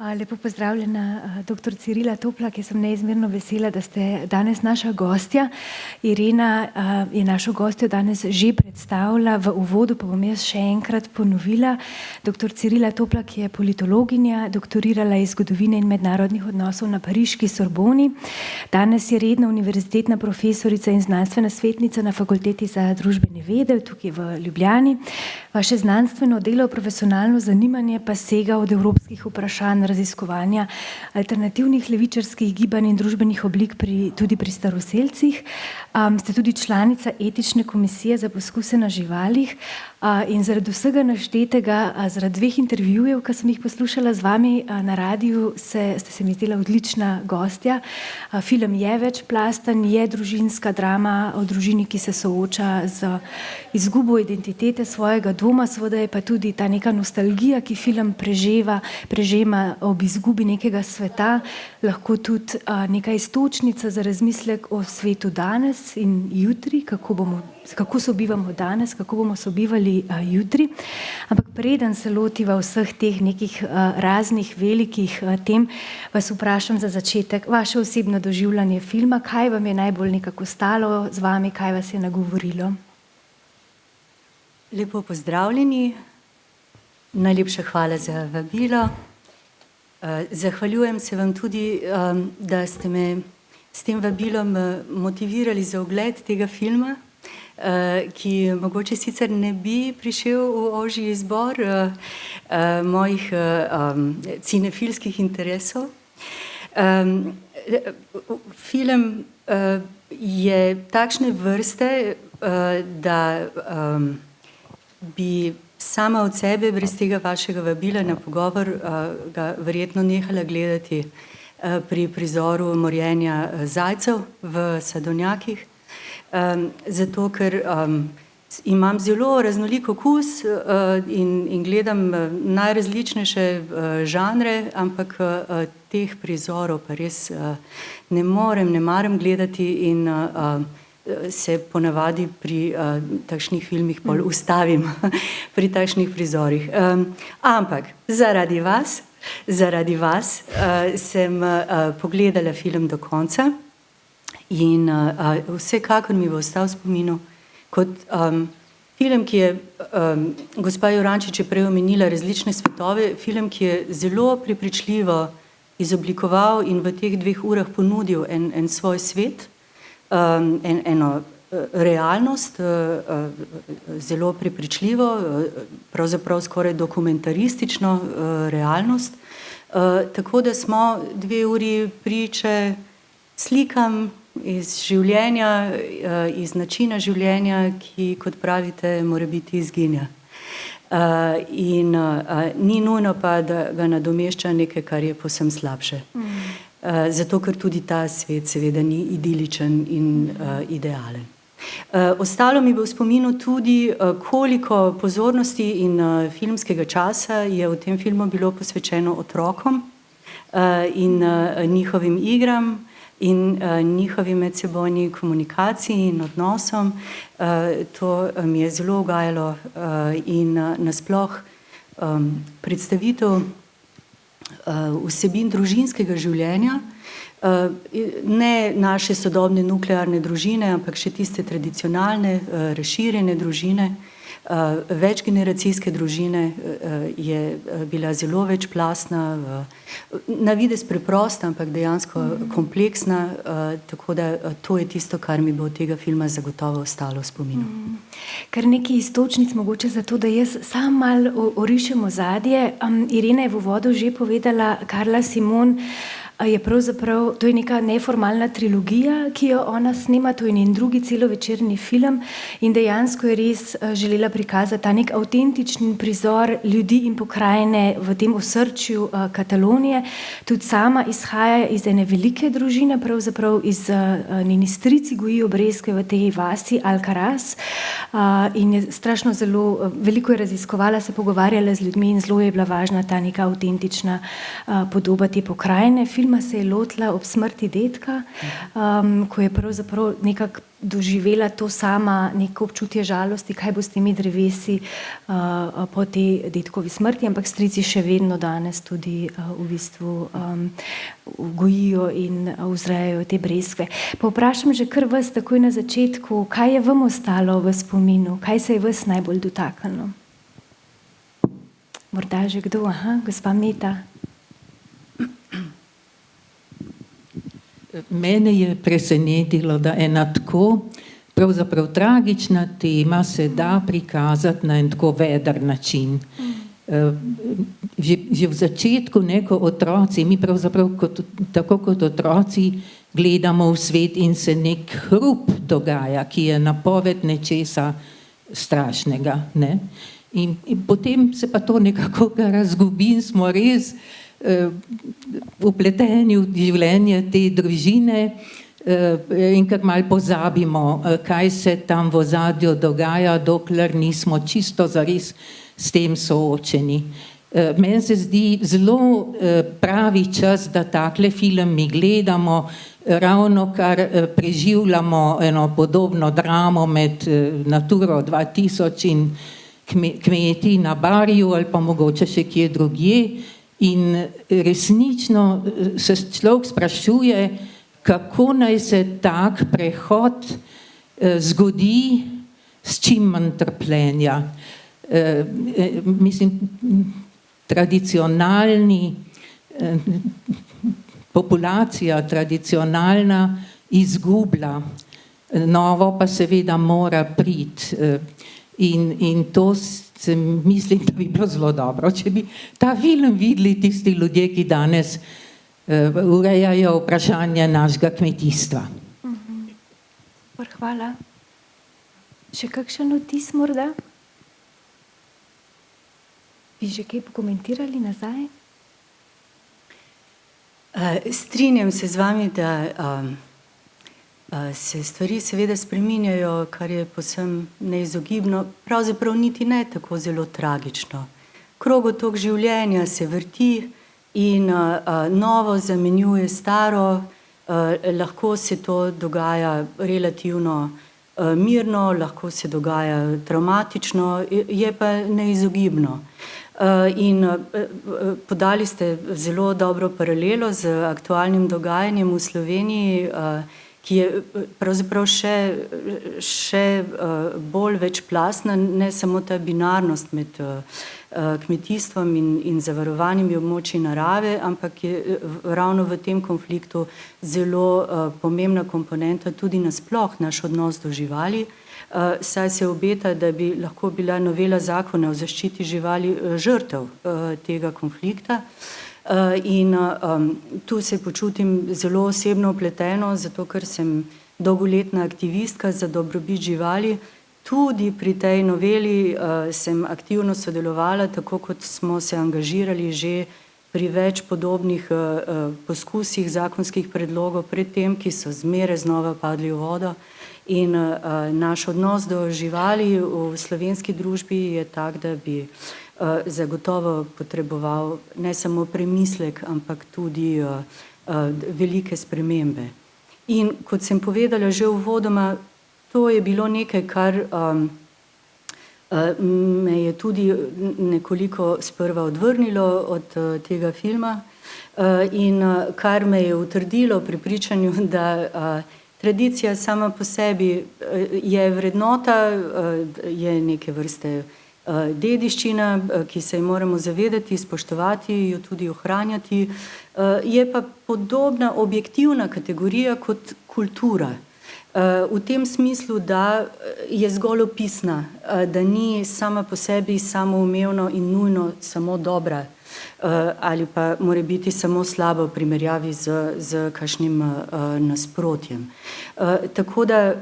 Lepo pozdravljena, dr. Cirila Toplak. Jaz sem neizmerno vesela, da ste danes naša gostja. Irena je našo gostjo danes že predstavila, v uvodu pa bom jaz še enkrat ponovila. Dr. Cirila Toplak je politologinja, doktorirala iz zgodovine in mednarodnih odnosov na pariški Sorboni. Danes je redna univerzitetna profesorica in znanstvena svetnica na Fakulteti za družbene vede, tukaj v Ljubljani. Vaše znanstveno delo, profesionalno zanimanje pa sega od evropskih vprašanj raziskovanja alternativnih levičarskih gibanj in družbenih oblik tudi pri staroselcih. Ste tudi članica etične komisije za poskuse na živalih in zaradi vsega naštetega, zaradi dveh intervjujev, ki sem jih poslušala z vami na radiju, ste se mi zdela odlična gostja. Film je večplasten, je družinska drama o družini, ki se sooča z izgubo identitete svojega doma, seveda je pa tudi ta neka nostalgija, ki film prežema ob izgubi nekega sveta, lahko tudi neka iztočnica za razmislek o svetu danes in jutri, kako sobivamo danes, kako bomo sobivali jutri. Ampak preden se lotiva vseh teh nekih raznih velikih tem, vas vprašam za začetek vaše osebno doživljanje filma, kaj vam je najbolj nekako stalo z vami, kaj vas je nagovorilo? Lepo pozdravljeni, najlepša hvala za vabilo. Zahvaljujem se vam tudi, da ste me s tem vabilom motivirali za ogled tega filma, ki mogoče sicer ne bi prišel v ožji izbor mojih cinefilskih interesov. Film je takšne vrste, da bi sama od sebe, brez tega vašega vabila na pogovor, ga verjetno nehala gledati pri prizoru morjenja zajcev v sadovnjakih. Zato, ker imam zelo raznolik okus in gledam najrazličnejše žanre, ampak teh prizorov pa res ne maram gledati in se ponavadi pri takšnih filmih pol ustavim, pri takšnih prizorih. Ampak zaradi vas sem pogledala film do konca in vsekakor mi bo ostal v spominu kot film, ki je, gospa Jurančič je prej omenila različne svetove, film, ki je zelo prepričljivo izoblikoval in v teh 2 urah ponudil en svoj svet, eno realnost, zelo prepričljivo, pravzaprav skoraj dokumentaristično realnost, tako da smo 2 uri priče slikam iz življenja, iz načina življenja, ki, kot pravite, mora biti izginja. In ni nujno pa, da ga nadomešča nekaj, kar je povsem slabše. Zato, ker tudi ta svet seveda ni idiličen in idealen. Ostalo mi bo v spominu tudi, koliko pozornosti in filmskega časa je v tem filmu bilo posvečeno otrokom in njihovim igram in njihovi medsebojni komunikaciji in odnosom. To mi je zelo ugajalo in nasploh predstavitev vsebin družinskega življenja, ne naše sodobne nuklearne družine, ampak še tiste tradicionalne, razširjene družine, večgeneracijske družine je bila zelo večplastna, na videz preprosta, ampak dejansko kompleksna, tako da to je tisto, kar mi bo od tega filma zagotovo ostalo v spominu. Kar nekaj iztočnic mogoče za to, da jaz sam malo orišem ozadje. Irena je v uvodu že povedala, Carla Simon je pravzaprav, to je neka neformalna trilogija, ki jo ona snema, to je njen drugi celovečerni film in dejansko je res želela prikazati ta nek avtentičen prizor ljudi in pokrajine v tem osrčju Katalonije. Tudi sama izhaja iz ene velike družine, pravzaprav iz njeni strici gojijo breskve v tej vasi Alcaraz in je strašno zelo, veliko je raziskovala, se pogovarjala z ljudmi in zelo je bila važna ta neka avtentična podoba te pokrajine. Film filma se je lotila ob smrti dedka, ko je pravzaprav nekako doživela to sama, neko občutje žalosti, kaj bo s temi drevesi po tej dedkovi smrti, ampak strici še vedno danes tudi v bistvu gojijo in vzrejajo te breskve. Pa vprašam že kar vas takoj na začetku, kaj je vam ostalo v spominu, kaj se je vas najbolj dotaknilo? Morda že kdo? Aha, gospa Meta. Mene je presenetilo, da ena tako pravzaprav tragična tema se da prikazati na en tako veder način. Že v začetku neko otroci, mi pravzaprav tako kot otroci gledamo v svet in se nek hrup dogaja, ki je napoved nečesa strašnega. Ne? In potem se pa to nekako razgubi in smo res upleteni v življenje te družine in kar malo pozabimo, kaj se tam v ozadju dogaja, dokler nismo čisto zares s tem soočeni. Meni se zdi zelo pravi čas, da takle film mi gledamo, ravno kar preživljamo eno podobno dramo med Naturo 2000 in kmeti na Barju ali pa mogoče še kje drugje. In resnično se človek sprašuje, kako naj se tak prehod zgodi s čim manj trpljenja. Mislim, populacija tradicionalna izgublja, novo pa seveda mora priti. In to mislim, da bi bilo zelo dobro, če bi ta film videli tisti ljudje, ki danes urejajo vprašanje našega kmetijstva. Hvala. Še kakšen vtis morda? Bi že kaj pokomentirali nazaj? Strinjam se z vami, da se stvari seveda spreminjajo, kar je povsem neizogibno, pravzaprav niti ne tako zelo tragično. Krogotok življenja se vrti in novo zamenjuje staro, lahko se to dogaja relativno mirno, lahko se dogaja travmatično, je pa neizogibno. In podali ste zelo dobro paralelo z aktualnim dogajanjem v Sloveniji, ki je pravzaprav še bolj večplastna, ne samo ta binarnost med kmetijstvom in zavarovanimi območji narave, ampak je ravno v tem konfliktu zelo pomembna komponenta tudi nasploh naš odnos do živali, saj se obeta, da bi lahko bila novela zakona o zaščiti živali žrtev tega konflikta. In tu se počutim zelo osebno vpleteno, zato ker sem dolgoletna aktivistka za dobrobit živali. Tudi pri tej noveli sem aktivno sodelovala, tako kot smo se angažirali že pri več podobnih poskusih zakonskih predlogov pred tem, ki so zmeraj znova padli v vodo. In naš odnos do živali v slovenski družbi je tak, da bi zagotovo potreboval ne samo premislek, ampak tudi velike spremembe. In kot sem povedala že uvodoma, to je bilo nekaj, kar me je tudi nekoliko sprva odvrnilo od tega filma in kar me je utrdilo pri prepričanju, da tradicija sama po sebi je vrednota, je neke vrste dediščina, ki se jo moramo zavedati, spoštovati, jo tudi ohranjati, je pa podobna objektivna kategorija kot kultura. V tem smislu, da je zgolj opisna, da ni sama po sebi samoumevno in nujno samo dobra ali pa mora biti samo slaba v primerjavi z kakšnim nasprotjem. Tako da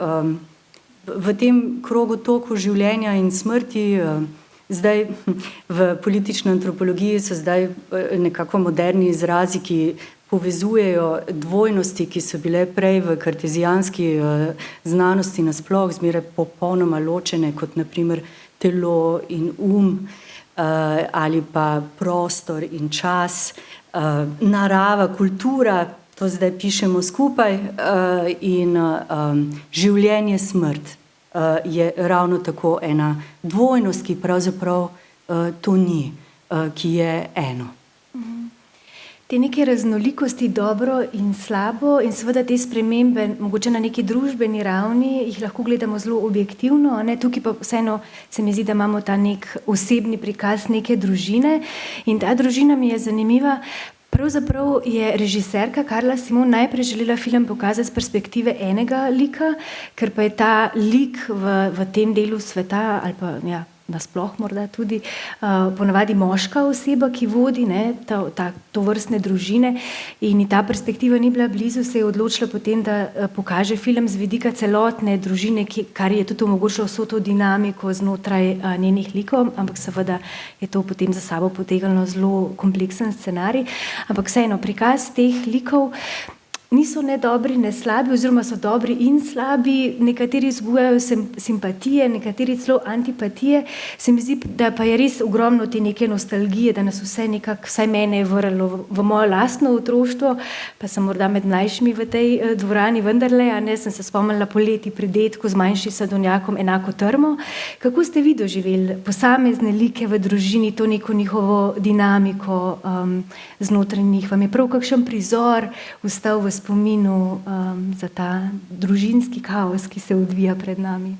v tem krogotoku življenja in smrti, zdaj v politični antropologiji so zdaj nekako moderni izrazi, ki povezujejo dvojnosti, ki so bile prej v kartezijanski znanosti nasploh zmeraj popolnoma ločene, kot naprimer telo in ali pa prostor in čas, narava, kultura, to zdaj pišemo skupaj, in življenje, smrt je ravno tako ena dvojnost, ki pravzaprav to ni, ki je eno. Te neke raznolikosti, dobro in slabo, in seveda te spremembe, mogoče na neki družbeni ravni, jih lahko gledamo zelo objektivno, ne? Tukaj pa vseeno se mi zdi, da imamo ta nek osebni prikaz neke družine in ta družina mi je zanimiva. Pravzaprav je režiserka Carla Simon najprej želela film pokazati z perspektive enega lika, ker pa je ta lik v tem delu sveta, ali pa ja, nasploh morda tudi, ponavadi moška oseba, ki vodi to vrstne družine, in ta perspektiva ni bila blizu, se je odločila potem, da pokaže film z vidika celotne družine, kar je tudi omogočilo vso to dinamiko znotraj njenih likov, ampak seveda je to potem za sabo potegnilo zelo kompleksen scenarij. Ampak vseeno, prikaz teh likov niso ne dobri, ne slabi, oziroma so dobri in slabi, nekateri vzbujajo simpatije, nekateri celo antipatije. Se mi zdi, da pa je res ogromno te neke nostalgije, da nas vse nekako, vsaj mene je vrlo v moje lastno otroštvo, pa sem morda med mlajšimi v tej dvorani, vendarle, sem se spomnila poleti pri dedku z manjšim sadovnjakom Enako trmo. Kako ste vi doživeli posamezne like v družini, to neko njihovo dinamiko znotraj njih? Vam je prav kakšen prizor ostal v spominu za ta družinski kaos, ki se odvija pred nami?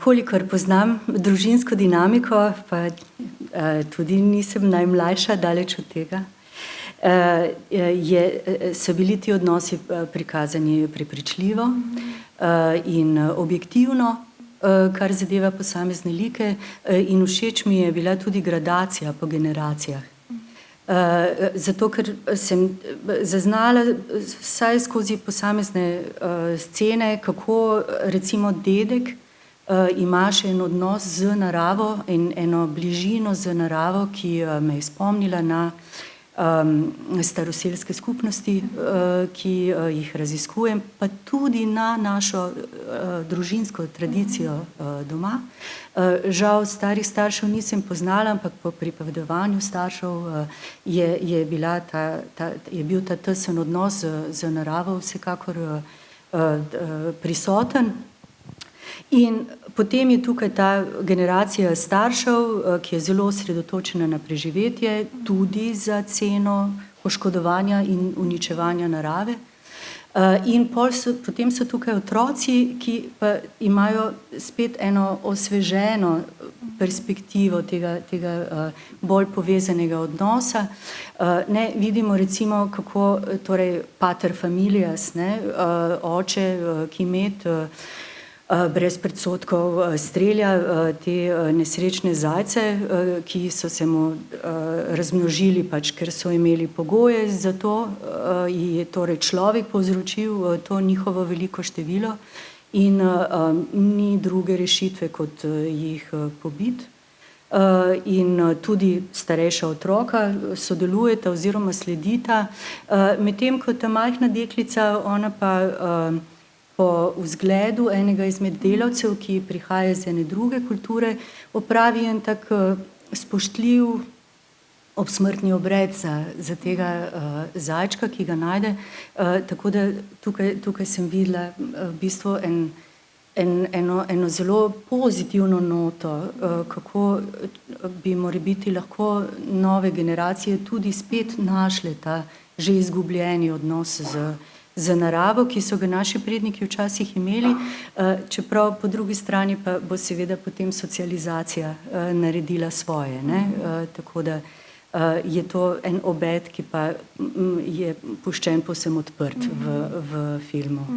Kolikor poznam družinsko dinamiko, pa tudi nisem najmlajša, daleč od tega, so bili ti odnosi prikazani prepričljivo in objektivno, kar zadeva posamezne like, in všeč mi je bila tudi gradacija po generacijah. Zato, ker sem zaznala vsaj skozi posamezne scene, kako recimo dedek ima še en odnos z naravo in eno bližino z naravo, ki me je spomnila na staroselske skupnosti, ki jih raziskujem, pa tudi na našo družinsko tradicijo doma. Žal starih staršev nisem poznala, ampak po pripovedovanju staršev je bil ta tesen odnos z naravo vsekakor prisoten. In potem je tukaj ta generacija staršev, ki je zelo osredotočena na preživetje, tudi za ceno poškodovanja in uničevanja narave. In potem so tukaj otroci, ki pa imajo spet eno osveženo perspektivo tega bolj povezanega odnosa. Vidimo recimo, kako torej pater familias, oče, ki med brez predsodkov strelja te nesrečne zajce, ki so se mu razmnožili, ker so imeli pogoje za to, je torej človek povzročil to njihovo veliko število in ni druge rešitve, kot jih pobiti. In tudi starejša otroka sodelujeta oziroma sledita, medtem ko ta majhna deklica, ona pa po vzgledu enega izmed delavcev, ki prihaja iz ene druge kulture, opravi en tak spoštljiv obsmrtni obred za tega zajčka, ki ga najde. Tako da tukaj sem videla v bistvu eno zelo pozitivno noto, kako bi morebiti lahko nove generacije tudi spet našle ta že izgubljeni odnos z naravo, ki so ga naši predniki včasih imeli, čeprav po drugi strani pa bo seveda potem socializacija naredila svoje. Tako da je to en obet, ki pa je puščen povsem odprt v filmu.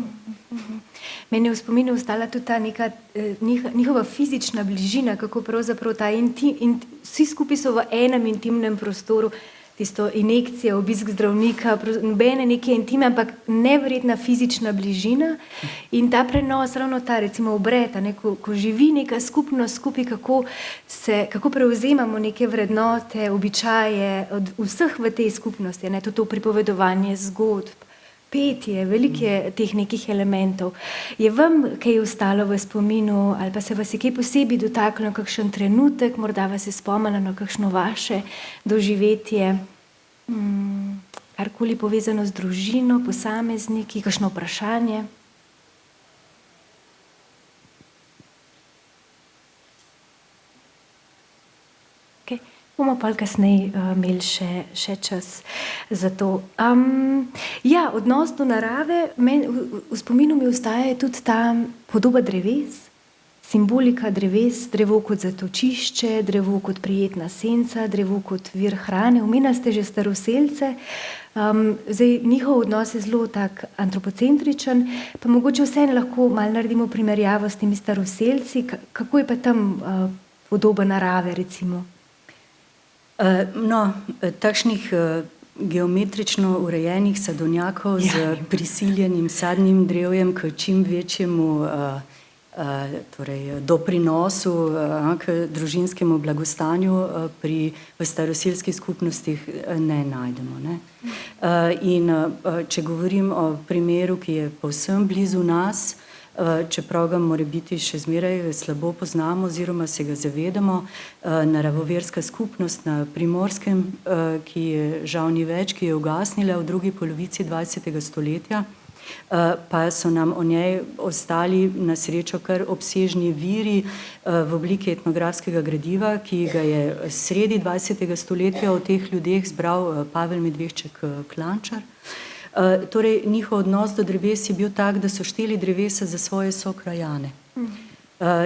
Meni je v spominu ostala tudi ta neka njihova fizična bližina, kako pravzaprav vsi skupaj so v enem intimnem prostoru, tisto injekcija, obisk zdravnika, nobene neke intime, ampak neverjetna fizična bližina in ta prenos, ravno ta recimo obred, ko živi neka skupnost skupaj, kako prevzemamo neke vrednote, običaje od vseh v tej skupnosti, tudi to pripovedovanje zgodb, petje, veliko je teh nekih elementov. Je vam kaj ostalo v spominu ali pa se vas je kaj posebej dotaknilo, kakšen trenutek, morda vas je spomnilo na kakšno vaše doživetje, karkoli povezano z družino, posamezniki, kakšno vprašanje? Bomo pa kasneje imeli še čas za to. Ja, odnos do narave, v spominu mi ostaja tudi ta podoba dreves, simbolika dreves, drevo kot zatočišče, drevo kot prijetna senca, drevo kot vir hrane. Omenili ste že staroselce, zdaj njihov odnos je zelo tak antropocentričen, pa mogoče vseeno lahko malo naredimo primerjavo s temi staroselci, kako je pa tam podoba narave recimo? Takšnih geometrično urejenih sadovnjakov z prisiljenim sadnim drevjem k čim večjemu doprinosu k družinskemu blagostanju v staroselskih skupnostih ne najdemo. Ne? In če govorim o primeru, ki je povsem blizu nas, čeprav ga morebiti še zmeraj slabo poznamo oziroma se ga zavedamo, naravoverska skupnost na Primorskem, ki je žal ni več, ki je ugasnila v drugi polovici 20. stoletja, pa so nam o njej ostali na srečo kar obsežni viri v obliki etnografskega gradiva, ki ga je sredi 20. stoletja o teh ljudeh zbral Pavel Medvešček Klančar. Torej, njihov odnos do dreves je bil tak, da so šteli drevesa za svoje sokrajane.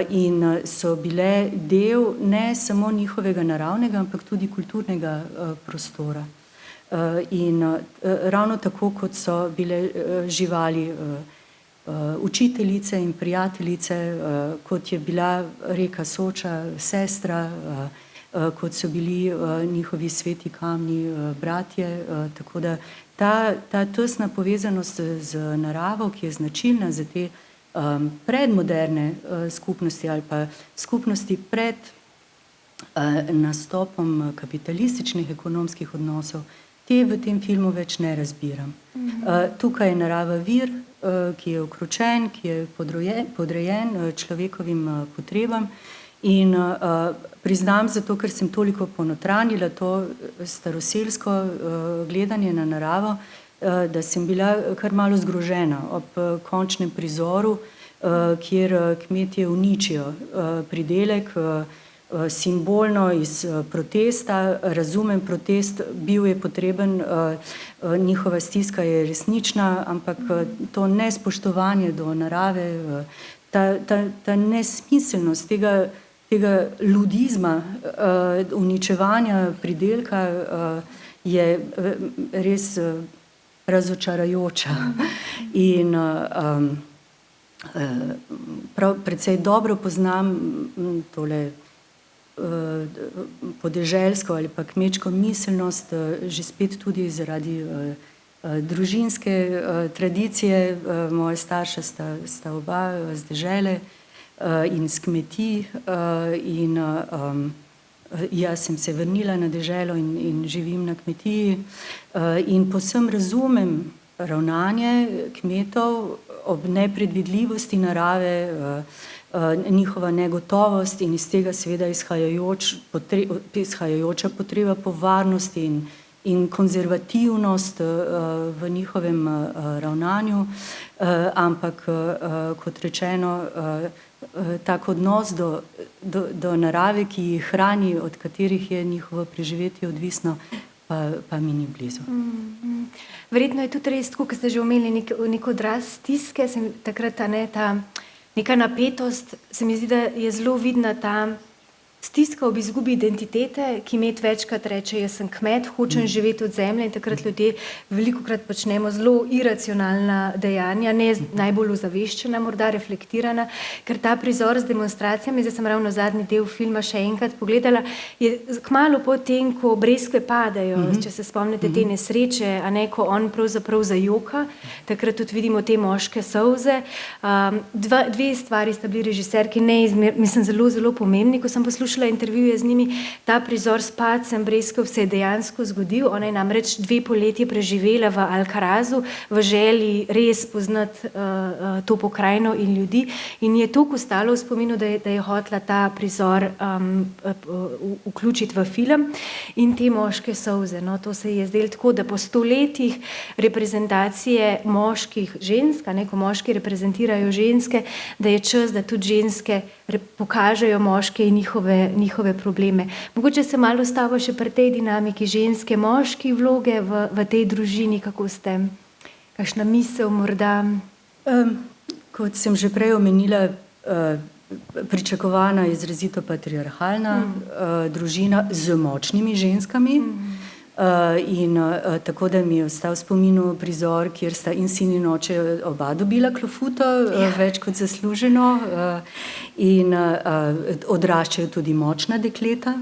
In so bile del ne samo njihovega naravnega, ampak tudi kulturnega prostora. In ravno tako, kot so bile živali učiteljice in prijateljice, kot je bila reka Soča sestra, kot so bili njihovi sveti kamni bratje, tako da ta tesna povezanost z naravo, ki je značilna za te predmoderne skupnosti ali pa skupnosti pred nastopom kapitalističnih ekonomskih odnosov, te v tem filmu več ne razbiram. Tukaj je narava vir, ki je okročen, ki je podrejen človekovim potrebam. In priznam zato, ker sem toliko ponotranila to staroselsko gledanje na naravo, da sem bila kar malo zgrožena ob končnem prizoru, kjer kmetje uničijo pridelek simbolno iz protesta. Razumem protest, bil je potreben, njihova stiska je resnična, ampak to nespoštovanje do narave, ta nesmiselnost tega ludizma, uničevanja pridelka je res razočarajoča. In precej dobro poznam tole podeželsko ali pa kmečko miselnost, že spet tudi zaradi družinske tradicije. Moja starša sta oba z dežele in s kmetij, in jaz sem se vrnila na deželo in živim na kmetiji, in povsem razumem ravnanje kmetov ob nepredvidljivosti narave, njihova negotovost in iz tega seveda izhajajoča potreba po varnosti in konzervativnost v njihovem ravnanju, ampak kot rečeno, tak odnos do narave, ki jih hrani, od katerih je njihovo preživetje odvisno, pa mi ni blizu. Verjetno je tudi res, kot ste že omenili, nek odraz stiske, takrat ta neka napetost, se mi zdi, da je zelo vidna ta stiska ob izgubi identitete. Kmet večkrat reče, jaz sem kmet, hočem živeti od zemlje, in takrat ljudje velikokrat počnemo zelo iracionalna dejanja, ne najbolj ozaveščena, morda reflektirana, ker ta prizor z demonstracijami, zdaj sem ravno zadnji del filma še enkrat pogledala, je kmalu po tem, ko breskve padajo, če se spomnite te nesreče, a ne, ko on pravzaprav zajoka, takrat tudi vidimo te moške solze. Dve stvari sta bili režiserki mislim zelo, zelo pomembni, ko sem poslušala poslušala intervjuje z njimi, ta prizor s padcem Breskov se je dejansko zgodil. Ona je namreč 2 poletji preživela v Alcarazu, v želji res poznati to pokrajino in ljudi. In je toliko ostalo v spominu, da je hotela ta prizor vključiti v film. In te moške solze, no, to se je zdelo tako, da po 100 letih reprezentacije moških žensk, ko moški reprezentirajo ženske, da je čas, da tudi ženske pokažejo moške in njihove probleme. Mogoče se malo ostavo še pri tej dinamiki ženske, moški vloge v tej družini, kako ste? Kakšna misel morda? Kot sem že prej omenila, pričakovana izrazito patriarhalna družina z močnimi ženskami. In tako da mi je ostal v spominu prizor, kjer sta in sin in oče oba dobila klofuto, več kot zasluženo, in odraščajo tudi močna dekleta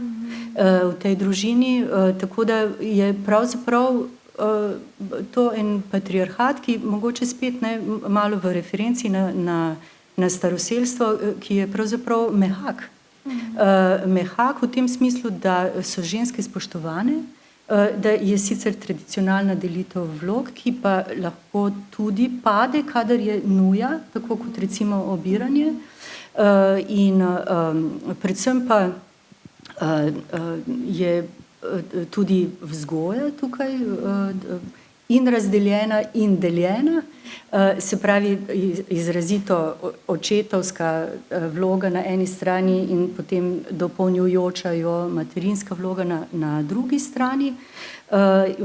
v tej družini, tako da je pravzaprav to en patriarhat, ki mogoče spet malo v referenci na staroselstvo, ki je pravzaprav mehak. Mehak v tem smislu, da so ženske spoštovane, da je sicer tradicionalna delitev vlog, ki pa lahko tudi pade, kadar je nuja, tako kot recimo obiranje. In predvsem pa je tudi vzgoja tukaj in razdeljena in deljena, se pravi izrazito očetovska vloga na eni strani in potem dopolnjujoča jo materinska vloga na drugi strani.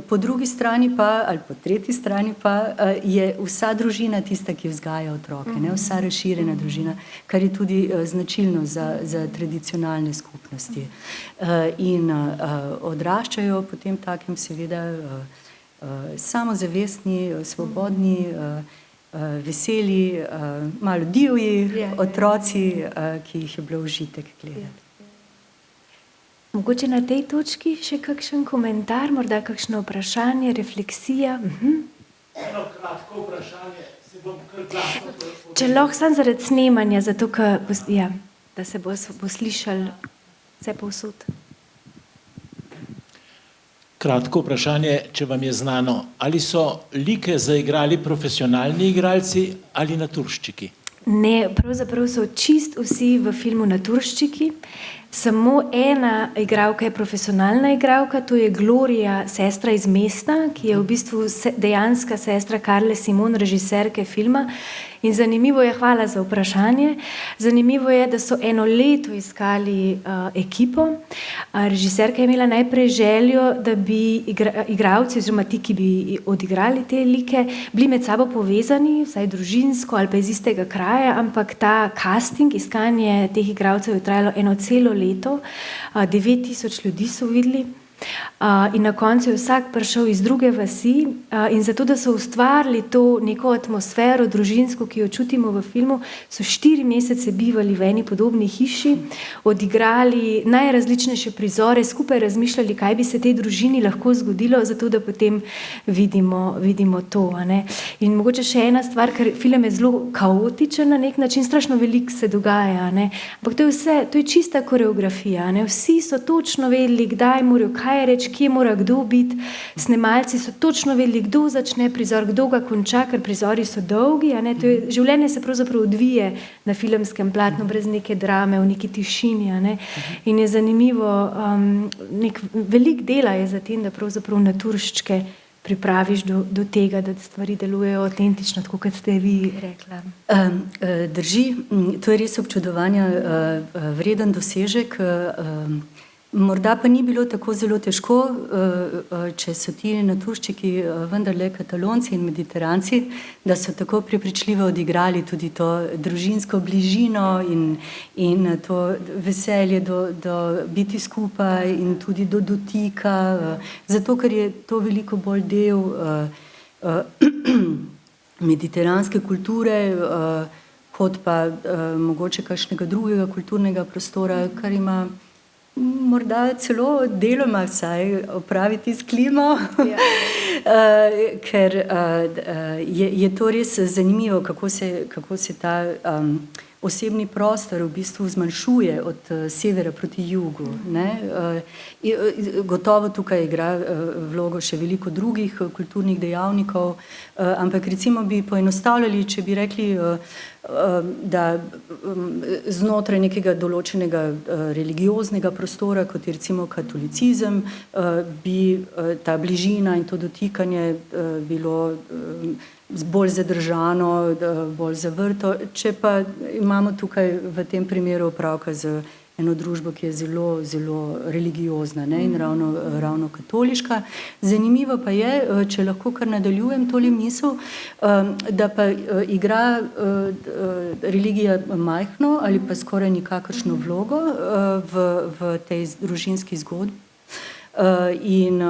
Po drugi strani pa, ali po tretji strani pa, je vsa družina tista, ki vzgaja otroke, vsa razširjena družina, kar je tudi značilno za tradicionalne skupnosti. In odraščajo potem takem seveda samozavestni, svobodni, veseli, malo divji otroci, ki jih je bilo užitek gledati. Mogoče na tej točki še kakšen komentar, morda kakšno vprašanje, refleksija? Eno kratko vprašanje, se bom kar glasno povedal. Če lahko samo zaradi snemanja, zato da se bo slišal vse povsod. Kratko vprašanje, če vam je znano, ali so like zaigrali profesionalni igralci ali naturščiki? Ne, pravzaprav so čist vsi v filmu naturščiki. Samo ena igralka je profesionalna igralka, to je Gloria, sestra iz mesta, ki je v bistvu dejanska sestra Carle Simon, režiserke filma. In zanimivo je, hvala za vprašanje, zanimivo je, da so 1 leto iskali ekipo. Režiserka je imela najprej željo, da bi igralci oziroma ti, ki bi odigrali te like, bili med sabo povezani, vsaj družinsko ali pa iz istega kraja, ampak ta casting, iskanje teh igralcev je trajalo 1 celo leto, 9000 ljudi so videli. In na koncu je vsak prišel iz druge vasi in zato, da so ustvarili to neko atmosfero družinsko, ki jo čutimo v filmu, so 4 mesece bivali v eni podobni hiši, odigrali najrazličnejše prizore, skupaj razmišljali, kaj bi se tej družini lahko zgodilo, zato da potem vidimo to. In mogoče še ena stvar, ker film je zelo kaotičen na nek način, strašno veliko se dogaja, ampak to je vse, to je čista koreografija, vsi so točno vedeli, kdaj morajo kaj reči, kje mora kdo biti. Snemalci so točno vedeli, kdo začne prizor, kdo ga konča, ker prizori so dolgi. Življenje se pravzaprav odvije na filmskem platnu, brez neke drame, v neki tišini. In je zanimivo, veliko dela je za tem, da pravzaprav naturščke pripraviš do tega, da stvari delujejo avtentično, tako kot ste vi rekla. Drži, to je res občudovanja vreden dosežek. Morda pa ni bilo tako zelo težko, če so ti naturščiki vendarle Katalonci in Mediteranci, da so tako prepričljivo odigrali tudi to družinsko bližino in to veselje do biti skupaj in tudi do dotika, zato ker je to veliko bolj del mediteranske kulture, kot pa mogoče kakšnega drugega kulturnega prostora, kar ima morda celo deloma vsaj opraviti s klimo, ker je to res zanimivo, kako se ta osebni prostor v bistvu zmanjšuje od severa proti jugu. Ne? Gotovo tukaj igra vlogo še veliko drugih kulturnih dejavnikov, ampak recimo bi poenostavljali, če bi rekli, da znotraj nekega določenega religioznega prostora, kot je recimo katolicizem, bi ta bližina in to dotikanje bilo bolj zadržano, bolj zavrto, če pa imamo tukaj v tem primeru opravka z eno družbo, ki je zelo, zelo religiozna, ne, in ravno katoliška. Zanimivo pa je, če lahko kar nadaljujem tole misel, da pa igra religija majhno ali pa skoraj nikakršno vlogo v tej družinski zgodbi. In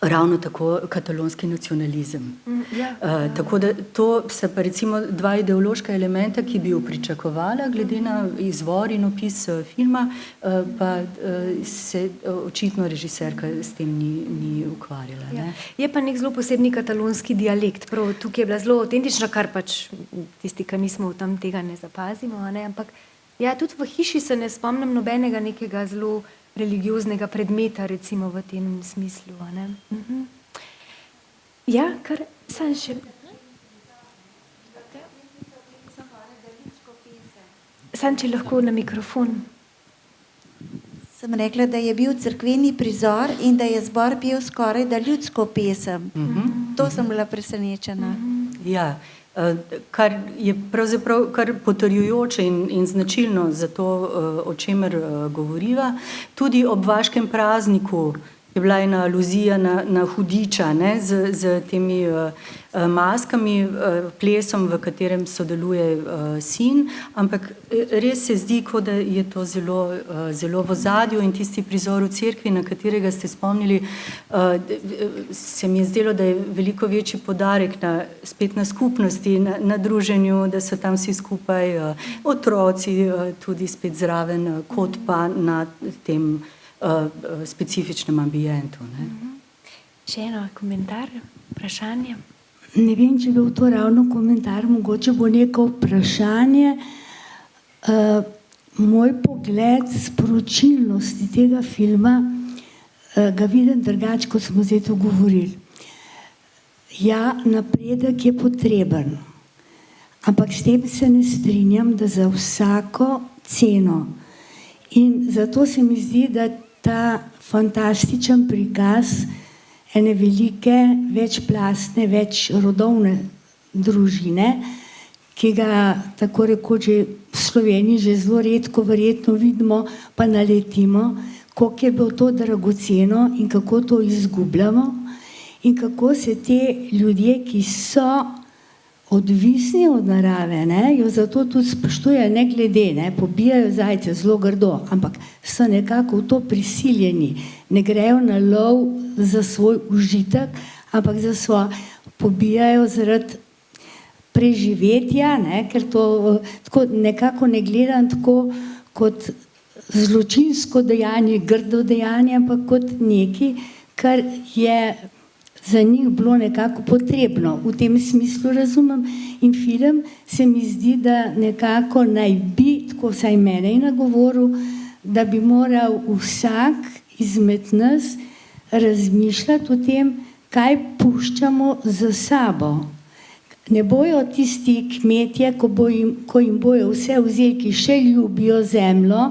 ravno tako katalonski nacionalizem. Tako da to sta pa recimo dva ideološka elementa, ki bi jo pričakovala, glede na izvor in opis filma, pa se očitno režiserka s tem ni ukvarjala. Ne? Je pa nek zelo posebni katalonski dialekt, prav tukaj je bila zelo avtentična, kar pač tisti, ki nismo v tam, tega ne zapazimo, ne? Ampak ja, tudi v hiši se ne spomnim nobenega nekega zelo religioznega predmeta, recimo v tem smislu. Ne? Ja, kar sam še... Sam, če lahko na mikrofon. Sem rekla, da je bil cerkveni prizor in da je zbor pel skoraj da ljudsko pesem. To sem bila presenečena. Ja, kar je pravzaprav kar potrjujoče in značilno za to, o čemer govoriva. Tudi ob vaškem prazniku je bila ena aluzija na hudiča, ne, z temi maskami, plesom, v katerem sodeluje sin, ampak res se zdi, kot da je to zelo v ozadju in tisti prizor v cerkvi, na katerega ste spomnili, se mi je zdelo, da je veliko večji poudarek spet na skupnosti, na druženju, da so tam vsi skupaj otroci tudi spet zraven, kot pa na tem specifičnem ambientu. Ne? Še eno komentar, vprašanje? Ne vem, če bi bil to ravno komentar, mogoče bo neko vprašanje. Moj pogled sporočilnosti tega filma ga vidim drugače, kot smo zdaj to govorili. Ja, napredek je potreben, ampak s tem se ne strinjam, da za vsako ceno. In zato se mi zdi, da ta fantastičen prikaz ene velike, večplastne, večrodovne družine, ki ga tako rekoč v Sloveniji že zelo redko verjetno vidimo, pa naletimo, koliko je bilo to dragoceno in kako to izgubljamo in kako se te ljudje, ki so odvisni od narave, ne, jo zato tudi spoštujejo, ne glede, ne, pobijajo zajce zelo grdo, ampak so nekako v to prisiljeni, ne grejo na lov za svoj užitek, ampak za svoj, pobijajo zaradi preživetja, ne, ker to tako nekako ne gledam tako kot zločinsko dejanje, grdo dejanje, ampak kot nekaj, kar je za njih bilo nekako potrebno. V tem smislu razumem in film se mi zdi, da nekako naj bi, tako vsaj mene je nagovoril, da bi moral vsak izmed nas razmišljati o tem, kaj puščamo za sabo. Ne bojo tisti kmetje, ko jim bojo vse vzeli, ki še ljubijo zemljo,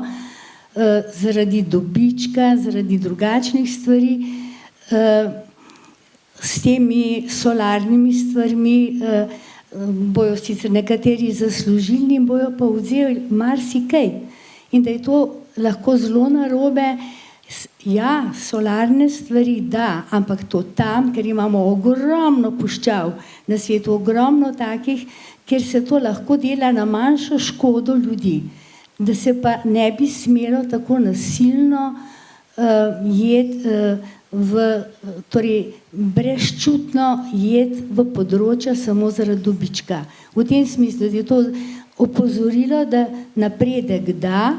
zaradi dobička, zaradi drugačnih stvari, s temi solarnimi stvarmi bojo sicer nekateri zaslužili in bojo pa vzeli marsikaj. In da je to lahko zelo narobe, ja, solarne stvari, da, ampak to tam, ker imamo ogromno puščav na svetu, ogromno takih, kjer se to lahko dela na manjšo škodo ljudi. Da se pa ne bi smelo tako nasilno torej brezčutno jeti v področja samo zaradi dobička. V tem smislu je to opozorilo, da napredek da,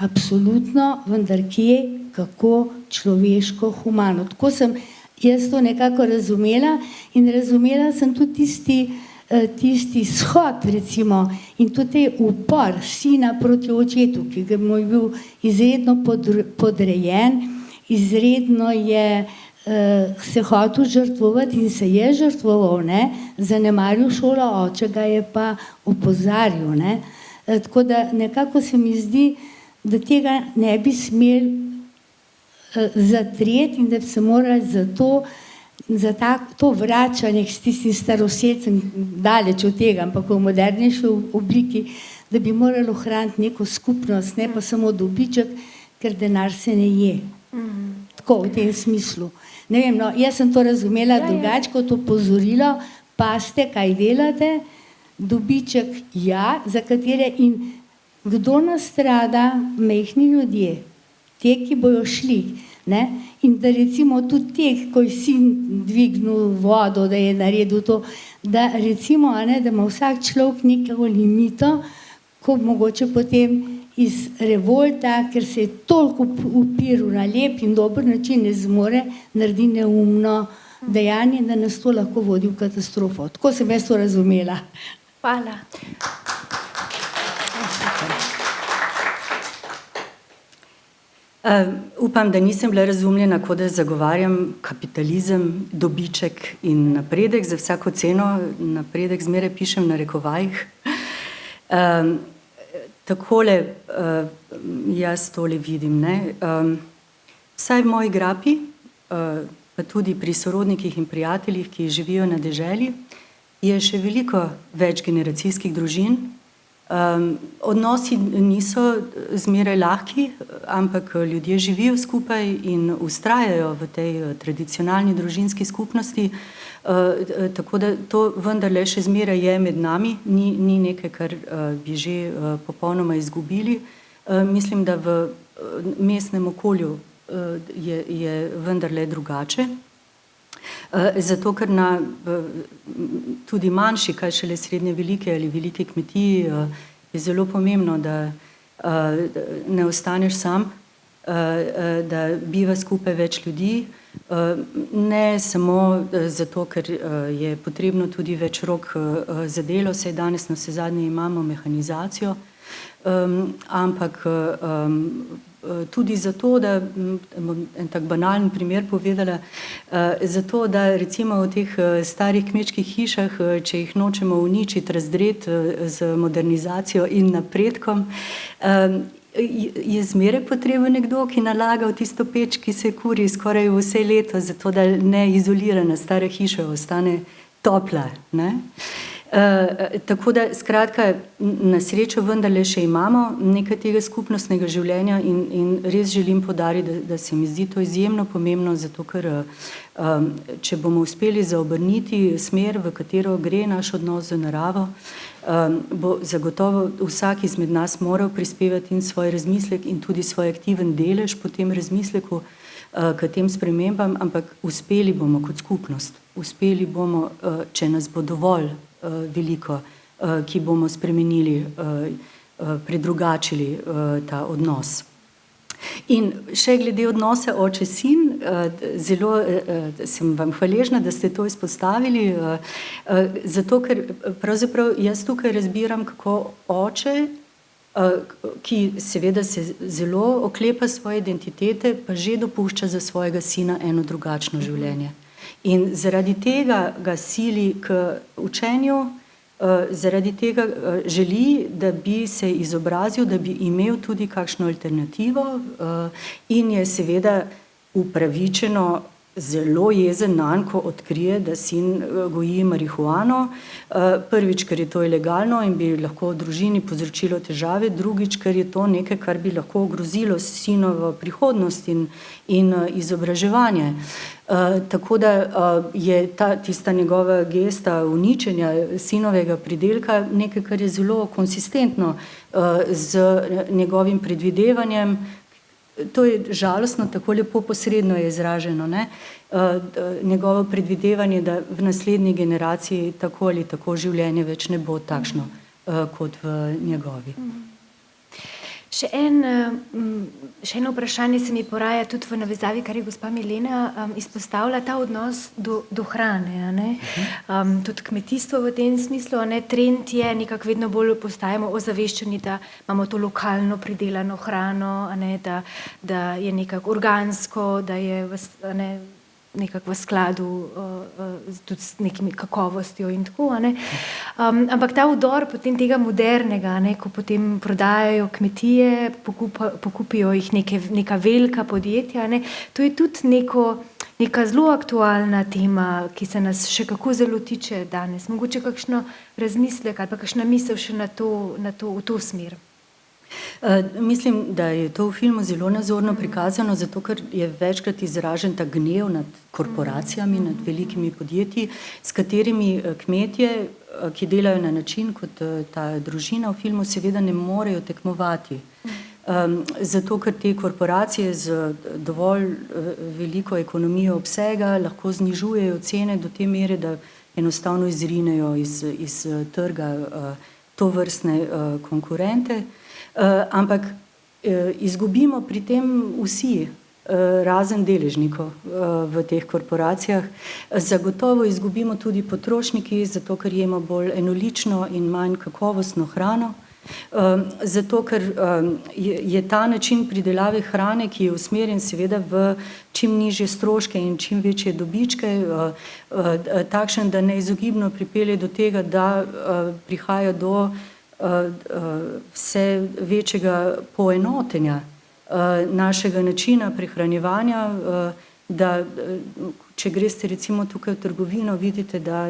absolutno, vendar kje, kako človeško, humano. Tako sem jaz to nekako razumela in razumela sem tudi tisti tisti shod, recimo, in tudi upor sina proti očetu, ki ga mu je bil izredno podrejen, izredno je se hotel žrtvovati in se je žrtvoval, ne, zanemaril šolo, oče ga je pa opozarjal, ne. Tako da nekako se mi zdi, da tega ne bi smeli zatreti in da bi se morali za to vračanje s tistim staroselcem daleč od tega, ampak v modernejši obliki, da bi morali ohraniti neko skupnost, ne pa samo dobiček, ker denar se ne je. Tako v tem smislu. Ne vem, no, jaz sem to razumela drugače kot opozorilo, paste, kaj delate, dobiček ja, za katere in kdo nastrada, majhni ljudje, te, ki bojo šli, ne? In da recimo tudi teh, ko je sin dvignil vodo, da je naredil to, da recimo, ne, da ima vsak človek neko limito, ko mogoče potem iz revolta, ker se je toliko upiral na lep in dober način, ne zmore, naredi neumno dejanje, da nas to lahko vodi v katastrofo. Tako sem jaz to razumela. Hvala. Upam, da nisem bila razumljena, kot da zagovarjam kapitalizem, dobiček in napredek za vsako ceno. Napredek zmeraj pišem na rekovajih. Takole jaz tole vidim, ne. Vsaj v moji grapi, pa tudi pri sorodnikih in prijateljih, ki živijo na deželi, je še veliko večgeneracijskih družin. Odnosi niso zmeraj lahki, ampak ljudje živijo skupaj in vztrajajo v tej tradicionalni družinski skupnosti, tako da to vendarle še zmeraj je med nami, ni nekaj, kar bi že popolnoma izgubili. Mislim, da v mestnem okolju je vendarle drugače. Zato, ker na tudi manjši, kaj šele srednje velike ali velike kmetiji, je zelo pomembno, da ne ostaneš sam, da biva skupaj več ljudi, ne samo zato, ker je potrebno tudi več rok za delo, saj danes na vsezadnje imamo mehanizacijo, ampak tudi zato, da bom en tak banalen primer povedala, zato, da recimo v teh starih kmečkih hišah, če jih nočemo uničiti, razdreti z modernizacijo in napredkom, je zmeraj potreben nekdo, ki nalaga v tisto peč, ki se kuri skoraj vse leto, zato da ne izolirana stara hiša ostane topla, ne. Tako da, skratka, na srečo vendarle še imamo nekaj tega skupnostnega življenja in res želim poudariti, da se mi zdi to izjemno pomembno, zato ker če bomo uspeli zaobrniti smer, v katero gre naš odnos z naravo, bo zagotovo vsak izmed nas moral prispevati in svoj razmislek in tudi svoj aktiven delež po tem razmisleku k tem spremembam, ampak uspeli bomo kot skupnost, uspeli bomo, če nas bo dovolj veliko, ki bomo spremenili, predrugačili ta odnos. In še glede odnosa oče-sin, zelo sem vam hvaležna, da ste to izpostavili, zato ker pravzaprav jaz tukaj razbiram, kako oče, ki seveda se zelo oklepa svoje identitete, pa že dopušča za svojega sina eno drugačno življenje. In zaradi tega ga sili k učenju, zaradi tega želi, da bi se izobrazil, da bi imel tudi kakšno alternativo in je seveda upravičeno zelo jezen nanj, ko odkrije, da sin goji marihuano. Prvič, ker je to ilegalno in bi lahko v družini povzročilo težave, drugič, ker je to nekaj, kar bi lahko ogrozilo sinovo prihodnost in izobraževanje. Tako da je tista njegova gesta uničenja sinovega pridelka nekaj, kar je zelo konsistentno z njegovim predvidevanjem. To je žalostno, tako lepo posredno je izraženo, ne? Njegovo predvidevanje, da v naslednji generaciji tako ali tako življenje več ne bo takšno kot v njegovi. Še eno vprašanje se mi poraja tudi v navezavi, kar je gospa Milena izpostavila, ta odnos do hrane. A ne? Tudi kmetijstvo v tem smislu, a ne? Trend je nekako vedno bolj postajamo ozaveščeni, da imamo to lokalno pridelano hrano, a ne? Da je nekako organsko, da je nekako v skladu tudi s nekimi kakovostjo in tako. A ne? Ampak ta vdor potem tega modernega, a ne? Ko potem prodajajo kmetije, pokupijo jih neka velika podjetja, a ne? To je tudi neka zelo aktualna tema, ki se nas še kako zelo tiče danes. Mogoče kakšno razmislek ali pa kakšna misel še v to smer. Mislim, da je to v filmu zelo nazorno prikazano, zato ker je večkrat izražen ta gnev nad korporacijami, nad velikimi podjetji, s katerimi kmetje, ki delajo na način, kot ta družina v filmu, seveda ne morejo tekmovati. Zato, ker te korporacije z dovolj veliko ekonomijo obsega lahko znižujejo cene do te mere, da enostavno izrinejo iz trga tovrstne konkurente. Ampak izgubimo pri tem vsi, razen deležnikov v teh korporacijah. Zagotovo izgubimo tudi potrošniki, zato ker jemo bolj enolično in manj kakovostno hrano. Zato ker je ta način pridelave hrane, ki je usmerjen seveda v čim nižje stroške in čim večje dobičke, takšen, da neizogibno pripelje do tega, da prihaja do vse večjega poenotenja našega načina prehranjevanja, da če greste recimo tukaj v trgovino, vidite, da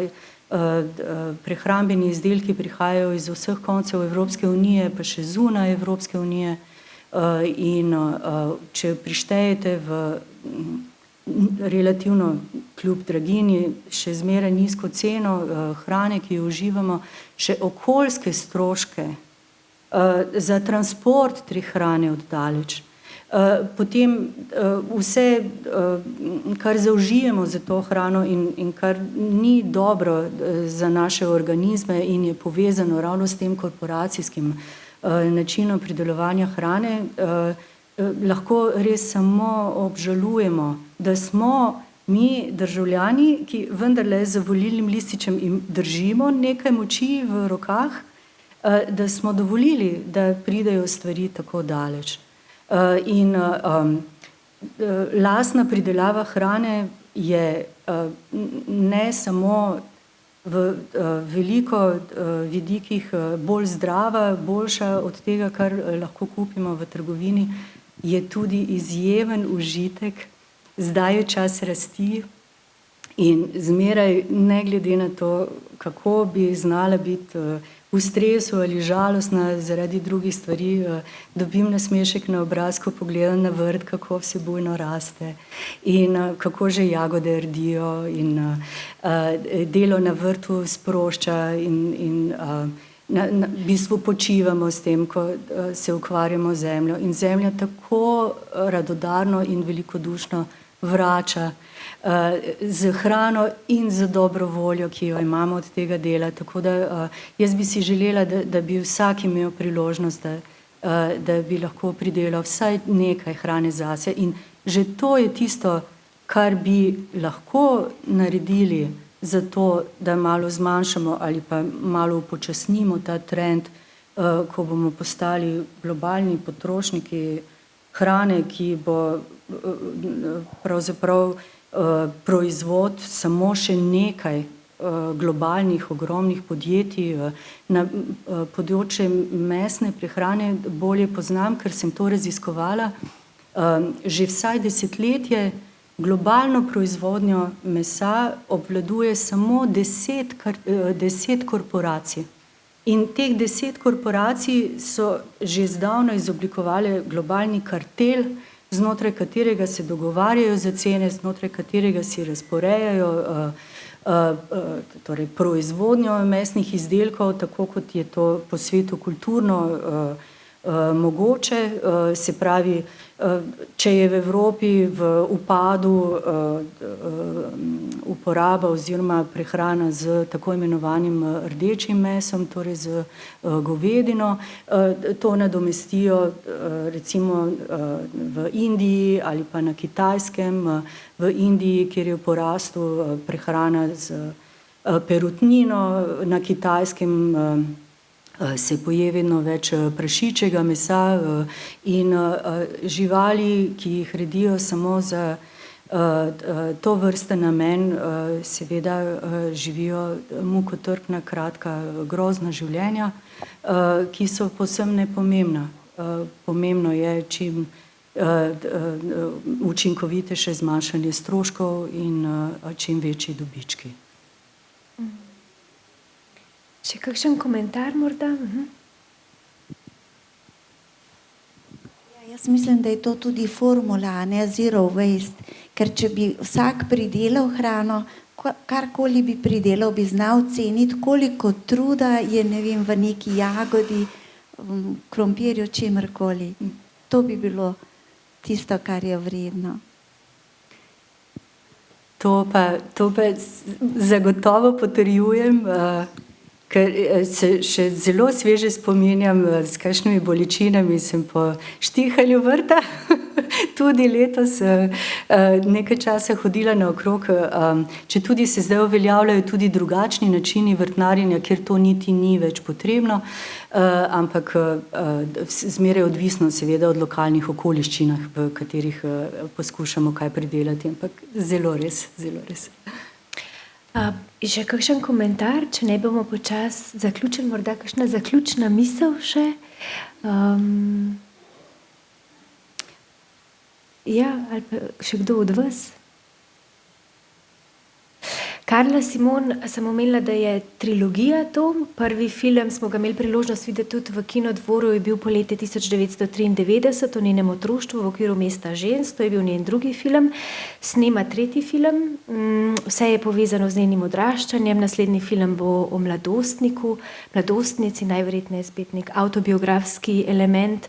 prehrambeni izdelki prihajajo iz vseh koncev Evropske unije, pa še zunaj Evropske unije, in če prištejete v relativno kljub draginji še zmeraj nizko ceno hrane, ki jo uživamo, še okoljske stroške za transport te hrane od daleč. Potem vse, kar zaužijemo za to hrano in kar ni dobro za naše organizme in je povezano ravno s tem korporacijskim načinom pridelovanja hrane, lahko res samo obžalujemo, da smo mi državljani, ki vendarle z volilnim lističem jim držimo nekaj moči v rokah, da smo dovolili, da pridejo stvari tako daleč. In lastna pridelava hrane je ne samo v veliko vidikih bolj zdrava, boljša od tega, kar lahko kupimo v trgovini, je tudi izjemen užitek. Zdaj je čas rasti in zmeraj, ne glede na to, kako bi znala biti v stresu ali žalostna zaradi drugih stvari, dobim nasmešek na obraz, ko pogledam na vrt, kako vse bujno raste in kako že jagode rdijo in delo na vrtu sprošča in v bistvu počivamo s tem, ko se ukvarjamo z zemljo. In zemlja tako radodarno in velikodušno vrača z hrano in z dobro voljo, ki jo imamo od tega dela. Tako da jaz bi si želela, da bi vsak imel priložnost, da bi lahko pridelal vsaj nekaj hrane zase. In že to je tisto, kar bi lahko naredili za to, da malo zmanjšamo ali pa malo upočasnimo ta trend, ko bomo postali globalni potrošniki hrane, ki bo pravzaprav proizvod samo še nekaj globalnih, ogromnih podjetij. Na področju mesne prehrane bolje poznam, ker sem to raziskovala. Že vsaj desetletje globalno proizvodnjo mesa obvladuje samo 10 korporacij. In teh 10 korporacij so že zdavnaj izoblikovali globalni kartel, znotraj katerega se dogovarjajo za cene, znotraj katerega si razporejajo torej proizvodnjo mesnih izdelkov, tako kot je to po svetu kulturno mogoče, se pravi, če je v Evropi v upadu uporaba oziroma prehrana z tako imenovanim rdečim mesom, torej z govedino, to nadomestijo recimo v Indiji ali pa na Kitajskem, v Indiji, kjer je v porastu prehrana z perutnino, na Kitajskem se poje vedno več prašičjega mesa in živali, ki jih redijo samo za to vrste namen, seveda živijo mukotrpna, kratka, grozna življenja, ki so povsem nepomembna. Pomembno je čim učinkovitejše zmanjšanje stroškov in čim večji dobički. Še kakšen komentar morda? Jaz mislim, da je to tudi formula, ne zero waste, ker če bi vsak pridelal hrano, karkoli bi pridelal, bi znal ceniti, koliko truda je, ne vem, v neki jagodi, krompirju, čemerkoli. To bi bilo tisto, kar je vredno. To pa zagotovo potrjujem, ker se še zelo sveže spominjam, s kakšnimi bolečinami sem po štihanju vrta tudi letos nekaj časa hodila naokrog, četudi se zdaj uveljavljajo tudi drugačni načini vrtnarjenja, kjer to niti ni več potrebno, ampak zmeraj odvisno seveda od lokalnih okoliščinah, v katerih poskušamo kaj pridelati, ampak zelo res, zelo res. Še kakšen komentar, če ne bomo počasi zaključili, morda kakšna zaključna misel še? Ja, ali pa še kdo od vas? Karla Simon, sem omenila, da je trilogija to. Prvi film smo ga imeli priložnost videti tudi v Kinodvoru, je bil poleti 1993 o njenem otroštvu v okviru Mesta žensk, to je bil njen drugi film. Snema tretji film, vse je povezano z njenim odraščanjem, naslednji film bo o mladostniku, mladostnici, najverjetneje spet nek avtobiografski element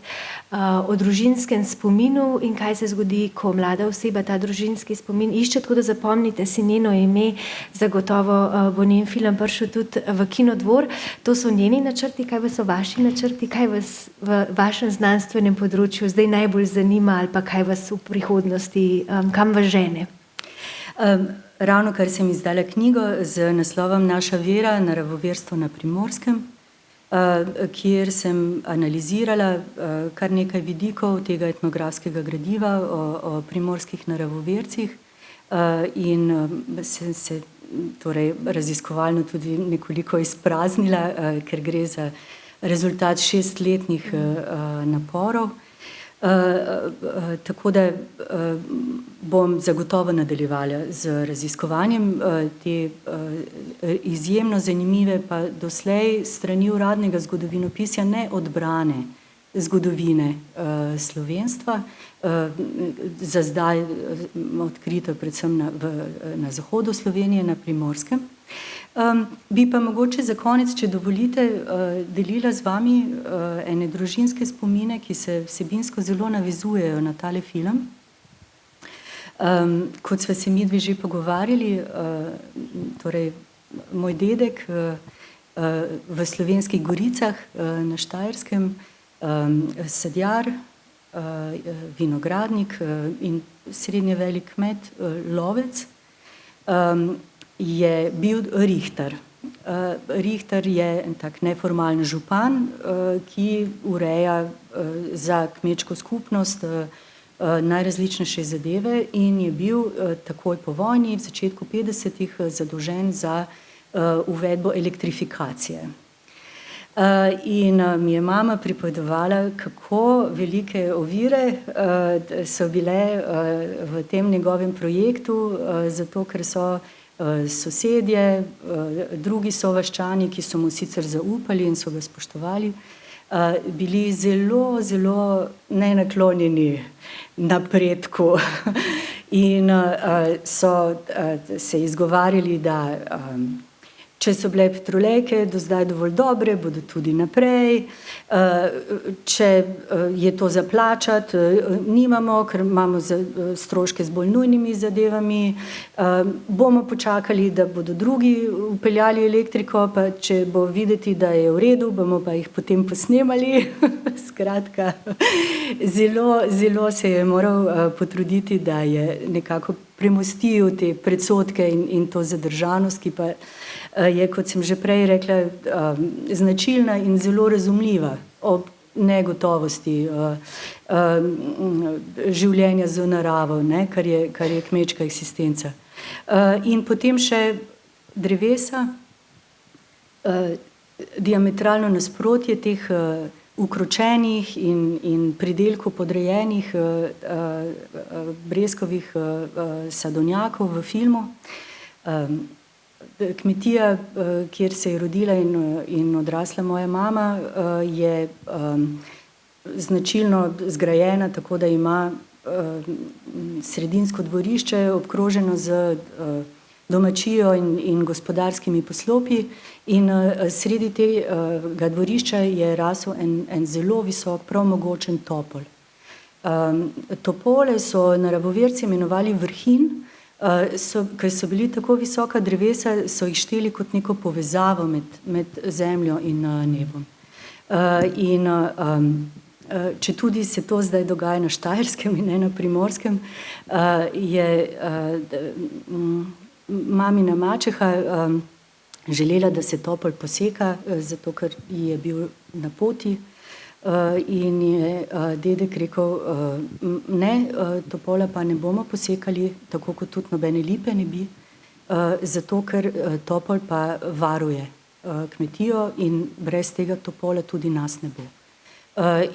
o družinskem spominu in kaj se zgodi, ko mlada oseba ta družinski spomin išče, tako da zapomnite si njeno ime. Zagotovo bo njen film prišel tudi v Kinodvor. To so njeni načrti, kaj vas so vaši načrti, kaj vas v vašem znanstvenem področju zdaj najbolj zanima ali pa kaj vas v prihodnosti, kam vas žene? Ravno kar sem izdala knjigo z naslovom Naša vera, naravoverstvo na Primorskem, kjer sem analizirala kar nekaj vidikov tega etnografskega gradiva o primorskih naravovercih in se torej raziskovalno tudi nekoliko izpraznila, ker gre za rezultat 6-letnih naporov. Tako da bom zagotovo nadaljevala z raziskovanjem te izjemno zanimive pa doslej strani uradnega zgodovinopisja neodbrane zgodovine slovenstva, za zdaj odkrito predvsem na zahodu Slovenije, na Primorskem. Bi pa mogoče za konec, če dovolite, delila z vami ene družinske spomine, ki se vsebinsko zelo navezujejo na tale film. Kot sva se midve že pogovarjali, torej moj dedek v Slovenskih Goricah na Štajerskem, sadjar, vinogradnik in srednje velik kmet, lovec, je bil rihtar. Rihtar je en tak neformalni župan, ki ureja za kmečko skupnost najrazličnejše zadeve in je bil takoj po vojni, v začetku 50-ih, zadolžen za uvedbo elektrifikacije. In mi je mama pripovedovala, kako velike ovire so bile v tem njegovem projektu, zato ker so sosedje, drugi sovaščani, ki so mu sicer zaupali in so ga spoštovali, bili zelo, zelo nenaklonjeni napredku in so se izgovarjali, da Če so bile petrolejke do zdaj dovolj dobre, bodo tudi naprej. Če je to za plačati, nimamo, ker imamo stroške z bolj nujnimi zadevami. Bomo počakali, da bodo drugi upeljali elektriko, pa če bo videti, da je v redu, bomo pa jih potem posnemali. Skratka, zelo se je moral potruditi, da je nekako premostil te predsodke in to zadržanost, ki pa je, kot sem že prej rekla, značilna in zelo razumljiva ob negotovosti življenja z naravo, ne, kar je kmečka eksistenca. In potem še drevesa, diametralno nasprotje teh ukročenih in pridelku podrejenih breskovih sadovnjakov v filmu. Kmetija, kjer se je rodila in odrasla moja mama, je značilno zgrajena, tako da ima sredinsko dvorišče obkroženo z domačijo in gospodarskimi poslopji in sredi tega dvorišča je rasel en zelo visok, prav mogočen topol. Topole so naravoverci imenovali vrhin, ker so bili tako visoka drevesa, so jih šteli kot neko povezavo med zemljo in nebom. Če tudi se to zdaj dogaja na Štajerskem in ne na Primorskem, je mamina mačeha želela, da se topol poseka, zato ker je bil na poti. In je dedek rekel, ne, topola pa ne bomo posekali, tako kot tudi nobene lipe ne bi, zato ker topol pa varuje kmetijo in brez tega topola tudi nas ne bo.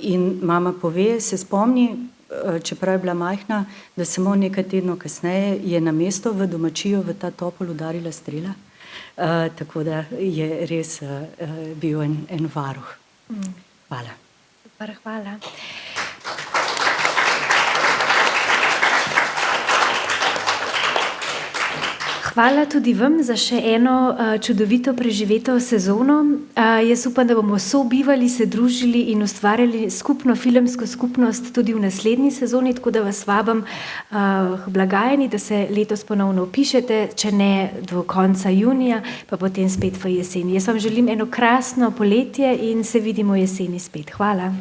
In mama pove, se spomni, čeprav je bila majhna, da samo nekaj tednov kasneje je na mesto v domačijo v ta topol udarila strela, tako da je res bil en varuh. Hvala. Hvala. Hvala tudi vam za še eno čudovito preživeto sezono. Jaz upam, da bomo sobivali, se družili in ustvarjali skupno filmsko skupnost tudi v naslednji sezoni, tako da vas vabim k blagajni, da se letos ponovno vpišete, če ne do konca junija, pa potem spet v jeseni. Jaz vam želim eno krasno poletje in se vidimo jeseni spet. Hvala.